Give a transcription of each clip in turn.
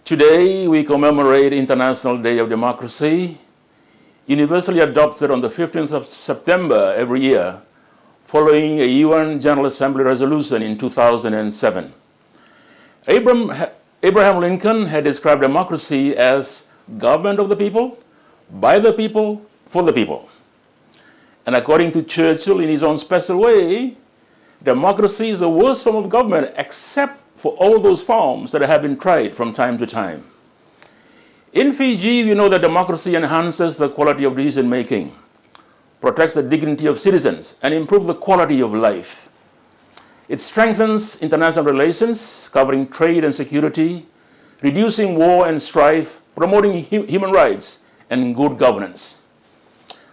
Today, we commemorate International Day of Democracy, universally adopted on the 15th of September every year, following a UN General Assembly resolution in 2007. Abraham Lincoln had described democracy as government of the people, by the people, for the people. And according to Churchill, in his own special way, democracy is the worst form of government except for all those forms that have been tried from time to time. In Fiji, we know that democracy enhances the quality of decision making, protects the dignity of citizens, and improves the quality of life. It strengthens international relations, covering trade and security, reducing war and strife, promoting human rights, and good governance.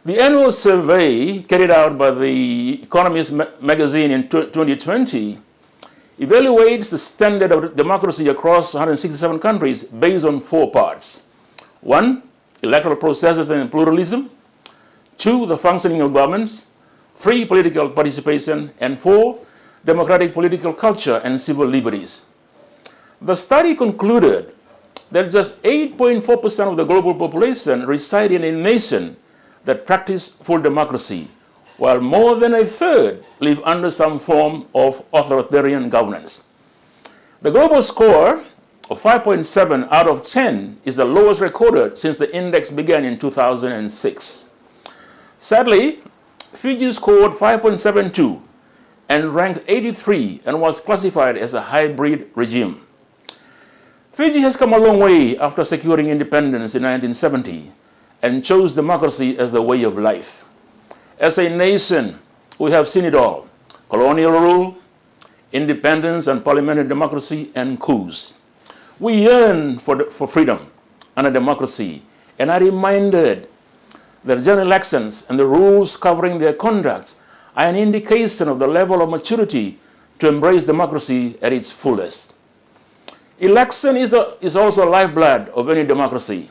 The annual survey carried out by the Economist magazine in 2020 evaluates the standard of democracy across 167 countries based on 4 parts. 1, electoral processes and pluralism. 2, the functioning of governments. 3, political participation. And 4, democratic political culture and civil liberties. The study concluded that just 8.4% of the global population reside in a nation that practice full democracy, while more than a third live under some form of authoritarian governance. The global score of 5.7 out of 10 is the lowest recorded since the index began in 2006. Sadly, Fiji scored 5.72 and ranked 83 and was classified as a hybrid regime. Fiji has come a long way after securing independence in 1970 and chose democracy as the way of life. As a nation, we have seen it all: colonial rule, independence and parliamentary democracy, and coups. We yearn for freedom and a democracy, and are reminded that general elections and the rules covering their conduct are an indication of the level of maturity to embrace democracy at its fullest. Election is also the lifeblood of any democracy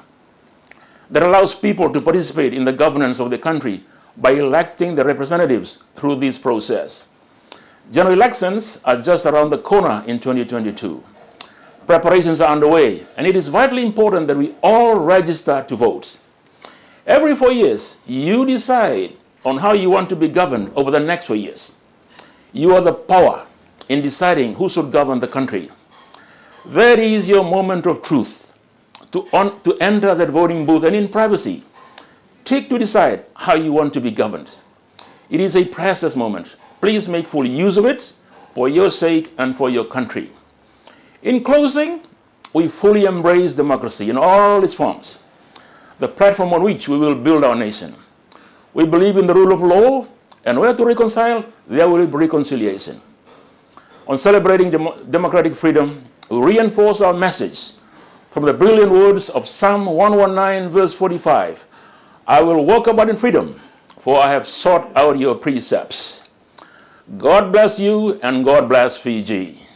that allows people to participate in the governance of the country by electing the representatives through this process. General elections are just around the corner in 2022. Preparations are underway, and it is vitally important that we all register to vote. Every 4 years, you decide on how you want to be governed over the next 4 years. You are the power in deciding who should govern the country. That is your moment of truth, to enter that voting booth and in privacy, take to decide how you want to be governed. It is a precious moment. Please make full use of it for your sake and for your country. In closing, we fully embrace democracy in all its forms, the platform on which we will build our nation. We believe in the rule of law, and where to reconcile, there will be reconciliation. On celebrating democratic freedom, we reinforce our message from the brilliant words of Psalm 119, verse 45. I will walk about in freedom, for I have sought out your precepts. God bless you, and God bless Fiji.